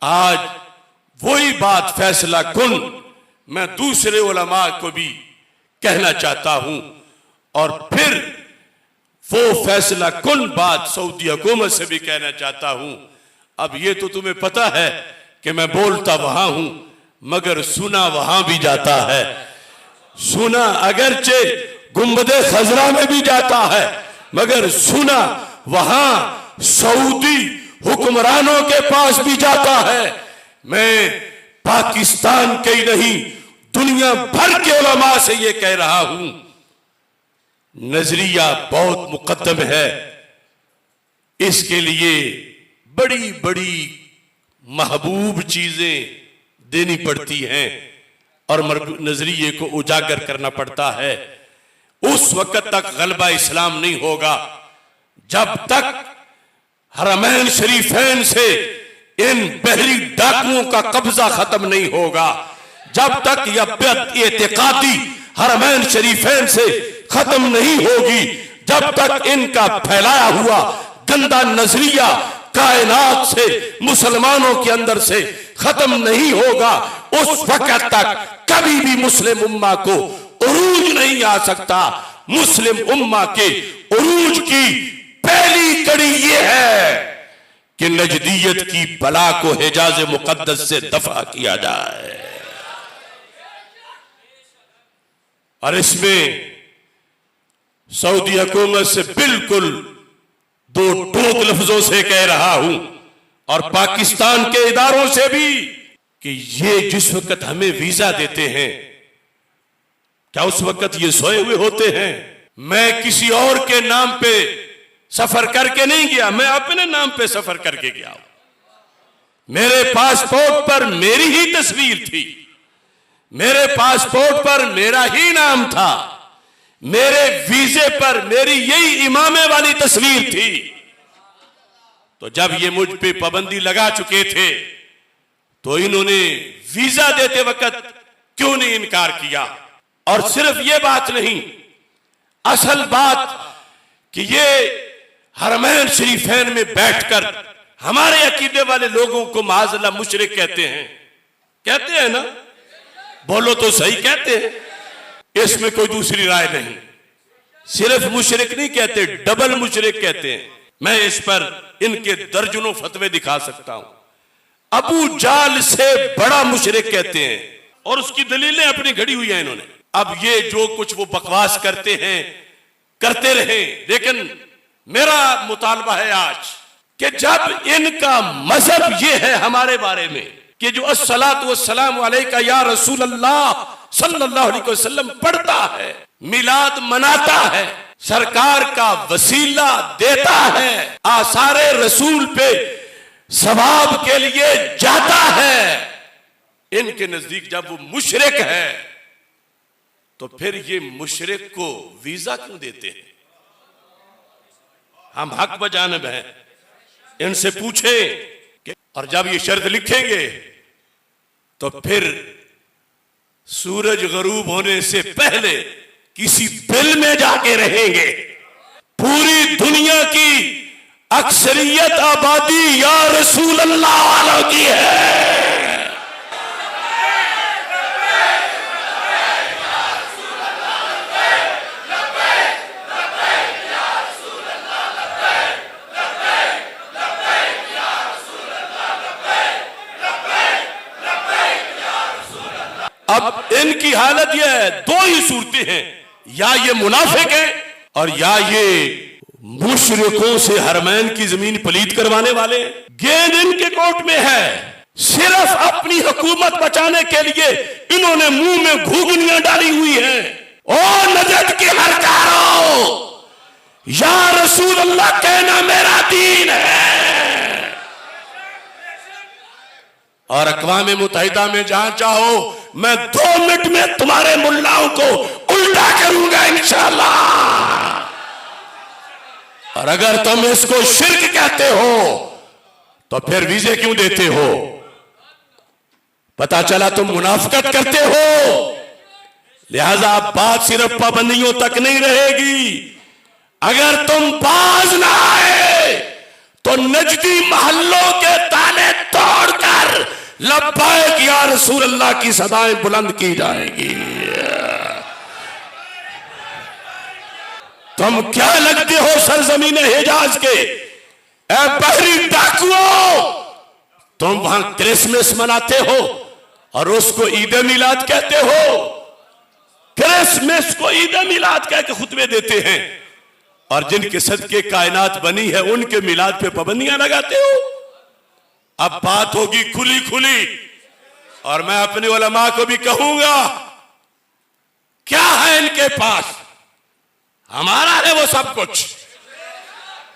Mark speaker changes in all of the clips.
Speaker 1: आज वही बात फैसला कुन मैं दूसरे उलमा को भी कहना चाहता हूं और फिर वो फैसला कुन बात सऊदी हुकूमत से भी कहना चाहता हूं। अब ये तो तुम्हें पता है कि मैं बोलता वहां हूं मगर सुना वहां भी जाता है। सुना अगरचे गुंबदे खजरा में भी जाता है मगर सुना वहां सऊदी हुक्मरानों के पास भी जाता है। मैं पाकिस्तान के ही नहीं दुनिया भर के उलमा से ये कह रहा हूं, नजरिया बहुत मुकद्दम है, इसके लिए बड़ी बड़ी महबूब चीजें देनी पड़ती हैं और नजरिए को उजागर करना पड़ता है। उस वक्त तक गलबा इस्लाम नहीं होगा जब तक हरमैन शरीफैन से इन बहरी डाकुओं का कब्जा खत्म नहीं होगा, जब तक यह एतिकादी हरमैन शरीफैन से खत्म नहीं होगी, जब तक इनका फैलाया हुआ गंदा नजरिया कायनात से मुसलमानों के अंदर से खत्म नहीं होगा, उस वक्त तक कभी भी मुस्लिम उम्मा को उरूज नहीं आ सकता। मुस्लिम उम्मा के उरूज की पहली कड़ी यह है कि नजदीयत की बला को हिजाज मुकद्दस से दफा किया जाए। और इसमें सऊदी हुकूमत से बिल्कुल दो टोक लफ्जों से कह रहा हूं और पाकिस्तान के इदारों से भी कि ये जिस वक्त हमें वीजा देते हैं क्या उस वक्त ये सोए हुए होते हैं? मैं किसी और के नाम पे सफर करके नहीं गया, मैं अपने नाम पे सफर करके गया। मेरे पासपोर्ट पर मेरी ही तस्वीर थी, मेरे पासपोर्ट पर मेरा ही नाम था, मेरे वीजे पर मेरी यही इमामे वाली तस्वीर थी। तो जब ये मुझ पे पाबंदी लगा चुके थे तो इन्होंने वीजा देते वक्त क्यों नहीं इनकार किया? और सिर्फ ये बात नहीं, असल बात कि ये हरमैन शरीफैन में बैठकर हमारे अकीदे वाले लोगों को माज़अल्लाह मुशरिक कहते हैं ना? बोलो तो सही, कहते हैं। इसमें कोई दूसरी राय नहीं, सिर्फ मुशरिक नहीं कहते, डबल मुशरिक कहते हैं। मैं इस पर इनके दर्जनों फतवे दिखा सकता हूं। अबू जाल से बड़ा मुशरिक कहते हैं और उसकी दलीलें अपनी घड़ी हुई हैं इन्होंने। अब ये जो कुछ वो बकवास करते हैं करते रहे, लेकिन मेरा मुतालबा है आज कि जब इनका मजहब ये है हमारे बारे में कि जो अस्सलातु वस्सलामु अलैका या रसूल अल्लाह सल्लल्लाहु अलैहि वसल्लम पढ़ता है, मिलाद मनाता है, सरकार का वसीला देता है, आसारे रसूल पे सवाब के लिए जाता है, इनके नजदीक जब वो मुशरिक है तो फिर ये मुशरिक को वीजा क्यों देते हैं? हम हक बजानिब हैं, इनसे पूछे कि और जब ये शर्त लिखेंगे तो फिर सूरज गरूब होने से पहले किसी बिल में जाके रहेंगे। पूरी दुनिया की अक्सरियत आबादी या रसूल अल्लाह वालों की है। अब इनकी हालत यह है, दो ही सूरतें हैं, या ये मुनाफिक है और या ये मुशरिकों से हरमैन की जमीन पलीत करवाने वाले। गेंद इनके कोर्ट में है, सिर्फ अपनी हुकूमत बचाने के लिए इन्होंने मुंह में घुघनियां डाली हुई हैं। ओ नजद के हरकारों, या रसूल अल्लाह कहना मेरा दीन है। और अक़वाम मुत्तहिदा में जहां चाहो मैं 2 मिनट में तुम्हारे मुल्लाओं को उल्टा करूंगा इंशाअल्लाह। और अगर तुम इसको शिर्क कहते हो तो फिर वीजे क्यों देते हो? पता चला तुम मुनाफिकत करते हो। लिहाजा बात सिर्फ पाबंदियों तक नहीं रहेगी। अगर तुम बाज ना आए तो नजदी महल्लों के ताले तोड़कर लब्बैक या रसूल अल्लाह की सदाएं बुलंद की जाएंगी। तुम क्या लगते हो सरजमीन हिजाज के ए बहरी डाकुओं, तुम वहां क्रिसमस मनाते हो और उसको ईद मिलाद कहते हो। क्रिसमस को ईद मिलाद कह के खुतबे देते हैं और जिनके सदके कायनात बनी है उनके मिलाद पे पाबंदियां लगाते हो। अब बात होगी खुली खुली और मैं अपने उलमा को भी कहूंगा, क्या है इनके पास? हमारा है वो सब कुछ।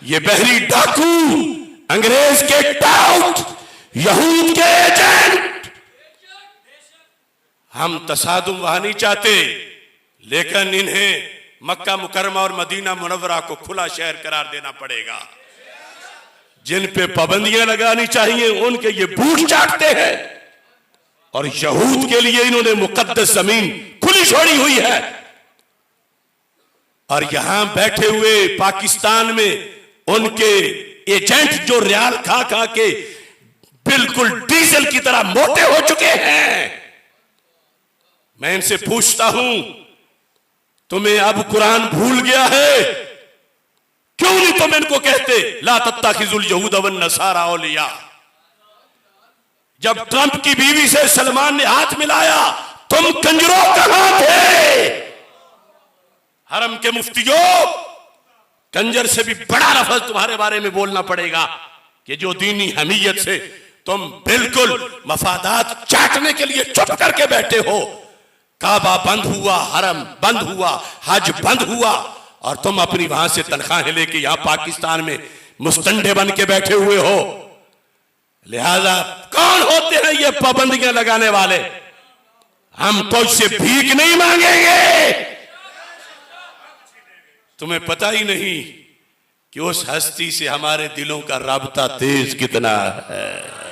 Speaker 1: ये बहरी डाकू, अंग्रेज के टाउट, यहूद के एजेंट। हम तसादुम वहां नहीं चाहते, लेकिन इन्हें मक्का मुकरमा और मदीना मुनव्वरा को खुला शहर करार देना पड़ेगा। जिन पे पाबंदियां लगानी चाहिए उनके ये बूट चाटते हैं और यहूद के लिए इन्होंने मुकद्दस जमीन खुली छोड़ी हुई है। और यहां बैठे हुए पाकिस्तान में उनके एजेंट जो रियाल खा खा के बिल्कुल डीजल की तरह मोटे हो चुके हैं। मैं इनसे पूछता हूं, तुम्हें अब कुरान भूल गया है? क्यों नहीं तुम इनको कहते ला तत्ताखिजुल यहूद वन नसारा औलिया? जब ट्रंप की बीवी से सलमान ने हाथ मिलाया, तुम कंजरों कहां थे? हरम के मुफ्तियों, कंजर से भी बड़ा लफ्ज तुम्हारे बारे में बोलना पड़ेगा कि जो दीनी हमीयत से तुम बिल्कुल मफादात चाटने के लिए चुप करके बैठे हो। काबा बंद हुआ, हरम बंद हुआ, हज बंद हुआ और तुम अपनी वहां से तनख्वाहें लेके यहां पाकिस्तान में मुस्तंडे बन के बैठे हुए हो। लिहाजा कौन होते हैं ये पाबंदियां लगाने वाले? हम तो इससे भीख नहीं मांगेंगे। तुम्हें पता ही नहीं कि उस हस्ती से हमारे दिलों का राबता तेज कितना है।